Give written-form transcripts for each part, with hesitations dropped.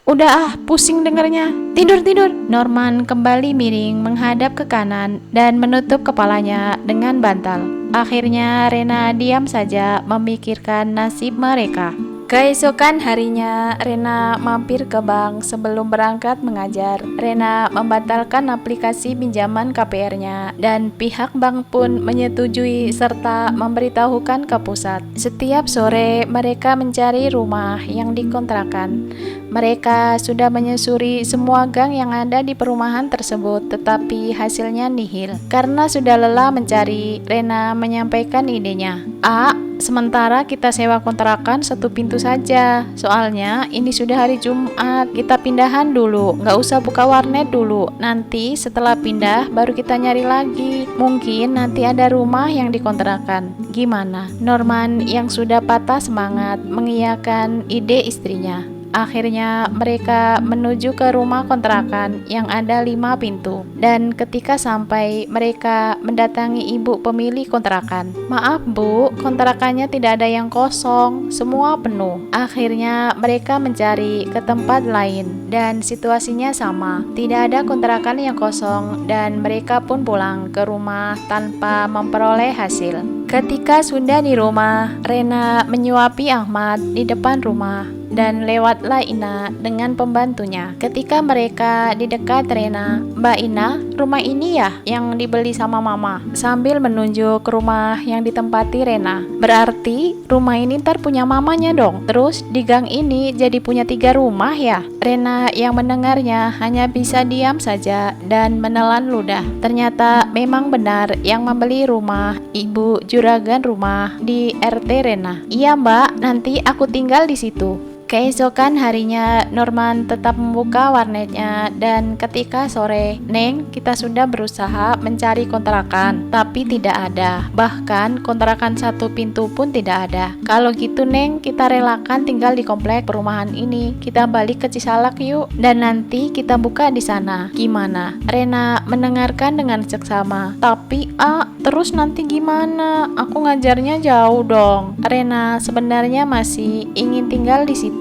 Udah pusing dengernya. Tidur, tidur. Norman kembali miring menghadap ke kanan dan menutup kepalanya dengan bantal. Akhirnya Rena diam saja memikirkan nasib mereka. Keesokan harinya, Rena mampir ke bank sebelum berangkat mengajar. Rena membatalkan aplikasi pinjaman KPR-nya dan pihak bank pun menyetujui serta memberitahukan ke pusat. Setiap sore mereka mencari rumah yang dikontrakan. Mereka sudah menyusuri semua gang yang ada di perumahan tersebut, tetapi hasilnya nihil. Karena sudah lelah mencari, Rena menyampaikan idenya. Sementara kita sewa kontrakan satu pintu saja. Soalnya ini sudah hari Jumat, kita pindahan dulu. Nggak usah buka warnet dulu. Nanti setelah pindah baru kita nyari lagi. Mungkin nanti ada rumah yang dikontrakan. Gimana? Norman yang sudah patah semangat mengiyakan ide istrinya. Akhirnya mereka menuju ke rumah kontrakan yang ada 5 pintu. Dan ketika sampai, mereka mendatangi ibu pemilik kontrakan. Maaf bu, kontrakannya tidak ada yang kosong, semua penuh. Akhirnya mereka mencari ke tempat lain dan situasinya sama. Tidak ada kontrakan yang kosong dan mereka pun pulang ke rumah tanpa memperoleh hasil. Ketika sudah di rumah, Rena menyuapi Ahmad di depan rumah dan lewatlah Ina dengan pembantunya. Ketika mereka di dekat Rena, Mbak Ina, rumah ini ya yang dibeli sama mama, sambil menunjuk ke rumah yang ditempati Rena. Berarti rumah ini ntar punya mamanya dong. Terus di gang ini jadi punya 3 rumah ya? Rena yang mendengarnya hanya bisa diam saja dan menelan ludah. Ternyata memang benar yang membeli rumah ibu juragan rumah di RT Rena. Iya mbak, nanti aku tinggal di situ. Keesokan harinya, Norman tetap membuka warnetnya dan ketika sore, Neng, kita sudah berusaha mencari kontrakan, tapi tidak ada. Bahkan kontrakan satu pintu pun tidak ada. Kalau gitu Neng, kita relakan tinggal di komplek perumahan ini. Kita balik ke Cisalak yuk, dan nanti kita buka di sana. Gimana? Rena mendengarkan dengan seksama. Tapi terus nanti gimana? Aku ngajarnya jauh dong. Rena sebenarnya masih ingin tinggal di situ.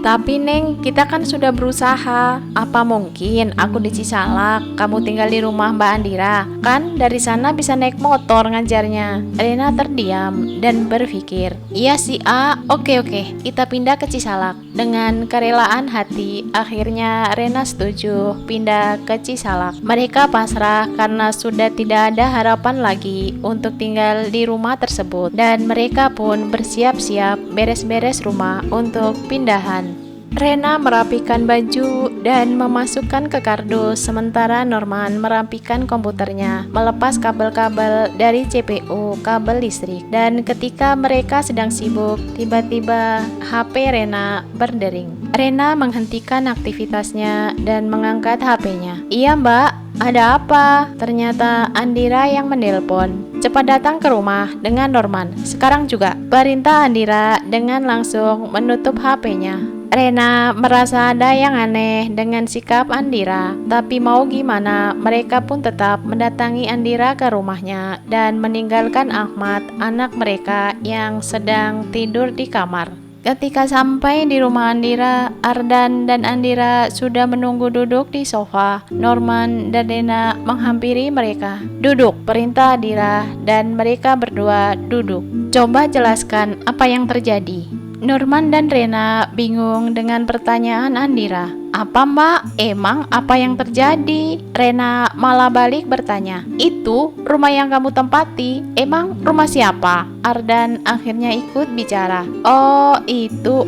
Tapi Neng, kita kan sudah berusaha. Apa mungkin aku di Cisalak, kamu tinggal di rumah Mbak Andira? Kan dari sana bisa naik motor ngajarnya. Rena terdiam dan berpikir, iya sih oke, kita pindah ke Cisalak. Dengan kerelaan hati, akhirnya Rena setuju pindah ke Cisalak. Mereka pasrah karena sudah tidak ada harapan lagi untuk tinggal di rumah tersebut. Dan mereka pun bersiap-siap beres-beres rumah untuk pindahan. Rena merapikan baju dan memasukkan ke kardus, sementara Norman merapikan komputernya, melepas kabel-kabel dari CPU, kabel listrik. Dan ketika mereka sedang sibuk, tiba-tiba HP Rena berdering. Rena menghentikan aktivitasnya dan mengangkat HP-nya. Iya mbak, ada apa? Ternyata Andira yang menelpon. Cepat datang ke rumah dengan Norman. Sekarang juga, perintah Andira dengan langsung menutup HP-nya. Rena merasa ada yang aneh dengan sikap Andira, tapi mau gimana, mereka pun tetap mendatangi Andira ke rumahnya dan meninggalkan Ahmad, anak mereka yang sedang tidur di kamar. Ketika sampai di rumah Andira, Ardan dan Andira sudah menunggu duduk di sofa. Norman dan Rena menghampiri mereka. Duduk, perintah Andira, dan mereka berdua duduk. Coba jelaskan apa yang terjadi. Norman dan Rena bingung dengan pertanyaan Andira. Apa mbak? Emang apa yang terjadi? Rena malah balik bertanya. Itu rumah yang kamu tempati, emang rumah siapa? Ardan akhirnya ikut bicara. Oh itu.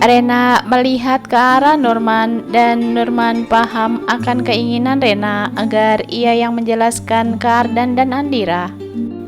Rena melihat ke arah Norman dan Norman paham akan keinginan Rena agar ia yang menjelaskan ke Ardan dan Andira.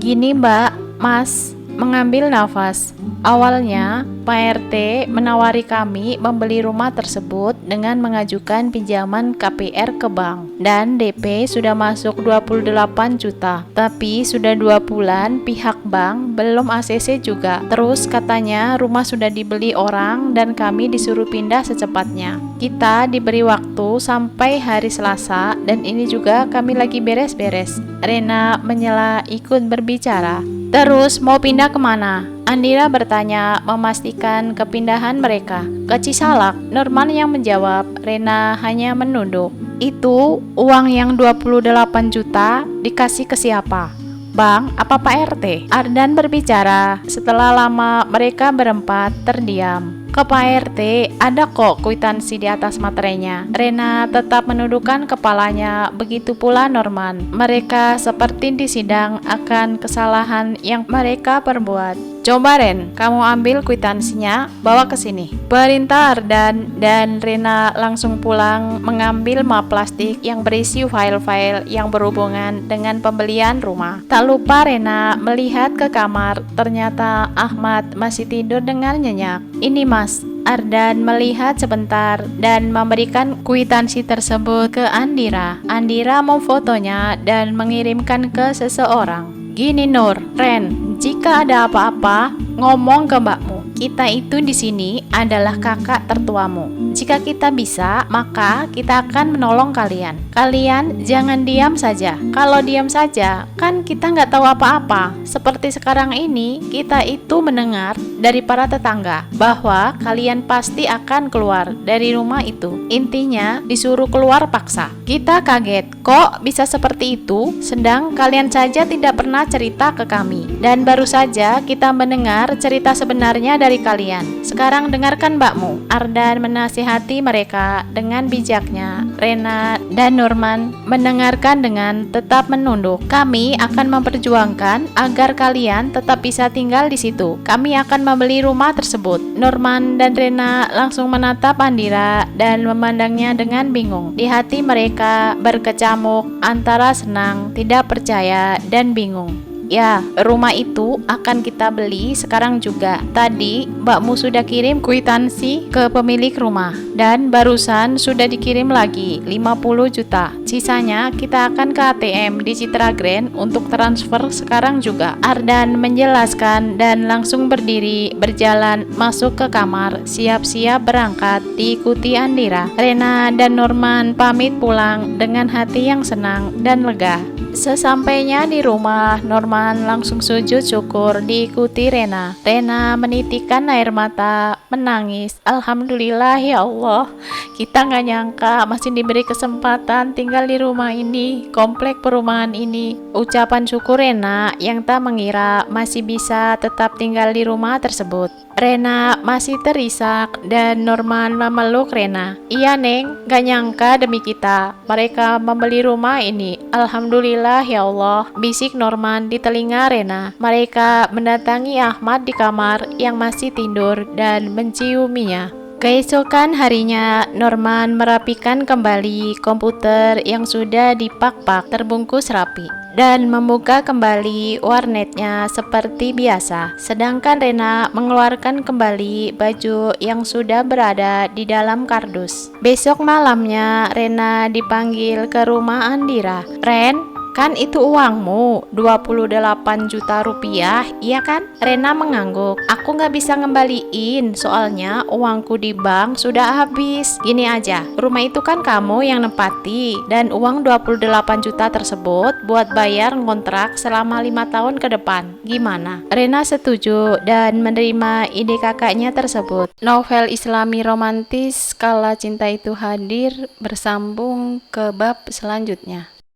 Gini mbak, mas, mengambil nafas. Awalnya, Pak RT menawari kami membeli rumah tersebut dengan mengajukan pinjaman KPR ke bank. Dan DP sudah masuk 28 juta. Tapi sudah 2 bulan pihak bank belum ACC juga. Terus katanya rumah sudah dibeli orang dan kami disuruh pindah secepatnya. Kita diberi waktu sampai hari Selasa dan ini juga kami lagi beres-beres. Rena menyela ikut berbicara. Terus mau pindah kemana? Andira bertanya memastikan kepindahan mereka ke Cisalak. Norman yang menjawab, Rena hanya menunduk. Itu uang yang 28 juta dikasih ke siapa? Bang, apa Pak RT? Ardan berbicara. Setelah lama mereka berempat terdiam. Ke Pak RT, ada kok kwitansi di atas materainya. Rena tetap menundukkan kepalanya, begitu pula Norman. Mereka seperti disidang akan kesalahan yang mereka perbuat. Coba Ren, kamu ambil kwitansinya, bawa ke sini. Perintah Ardan dan Rena langsung pulang mengambil map plastik yang berisi file-file yang berhubungan dengan pembelian rumah. Tak lupa Rena melihat ke kamar, ternyata Ahmad masih tidur dengan nyenyak. Ini Mas, Ardan melihat sebentar dan memberikan kwitansi tersebut ke Andira. Andira memfotonya dan mengirimkan ke seseorang. Gini Nur, Ren, jika ada apa-apa, ngomong ke mbakmu. Kita itu di sini adalah kakak tertuamu. Jika kita bisa, maka kita akan menolong kalian. Kalian jangan diam saja. Kalau diam saja, kan kita nggak tahu apa-apa. Seperti sekarang ini, kita itu mendengar dari para tetangga bahwa kalian pasti akan keluar dari rumah itu. Intinya, disuruh keluar paksa. Kita kaget, kok bisa seperti itu? Sedang kalian saja tidak pernah cerita ke kami. Dan baru saja kita mendengar cerita sebenarnya dari kalian. Sekarang dengarkan mbakmu. Ardan menasihati mereka dengan bijaknya. Rena dan Norman mendengarkan dengan tetap menunduk. Kami akan memperjuangkan agar kalian tetap bisa tinggal di situ. Kami akan membeli rumah tersebut. Norman dan Rena langsung menatap Andira dan memandangnya dengan bingung. Di hati mereka berkecamuk antara senang, tidak percaya, dan bingung. Ya, rumah itu akan kita beli sekarang juga. Tadi mbakmu sudah kirim kwitansi ke pemilik rumah dan barusan sudah dikirim lagi 50 juta. Sisanya kita akan ke ATM di Citra Grand untuk transfer sekarang juga. Ardan menjelaskan dan langsung berdiri berjalan masuk ke kamar, siap-siap berangkat diikuti Andira. Rena dan Norman pamit pulang dengan hati yang senang dan lega. Sesampainya di rumah, Norman langsung sujud syukur diikuti Rena. Rena menitikkan air mata, menangis. Alhamdulillah ya Allah, kita nggak nyangka masih diberi kesempatan tinggal di rumah ini, komplek perumahan ini. Ucapan syukur Rena yang tak mengira masih bisa tetap tinggal di rumah tersebut. Rena masih terisak dan Norman memeluk Rena. Iya Neng, gak nyangka demi kita mereka membeli rumah ini. Alhamdulillah ya Allah, bisik Norman di telinga Rena. Mereka mendatangi Ahmad di kamar yang masih tidur dan menciuminya. Keesokan harinya, Norman merapikan kembali komputer yang sudah dipak-pak terbungkus rapi dan membuka kembali warnetnya seperti biasa. Sedangkan Rena mengeluarkan kembali baju yang sudah berada di dalam kardus. Besok malamnya, Rena dipanggil ke rumah Andira. Ren, kan itu uangmu, 28 juta rupiah, iya kan? Rena mengangguk. Aku nggak bisa ngembaliin, soalnya uangku di bank sudah habis. Gini aja, rumah itu kan kamu yang nempati, dan uang 28 juta tersebut buat bayar ngontrak selama 5 tahun ke depan. Gimana? Rena setuju dan menerima ide kakaknya tersebut. Novel Islami romantis Kala Cinta Itu Hadir bersambung ke bab selanjutnya.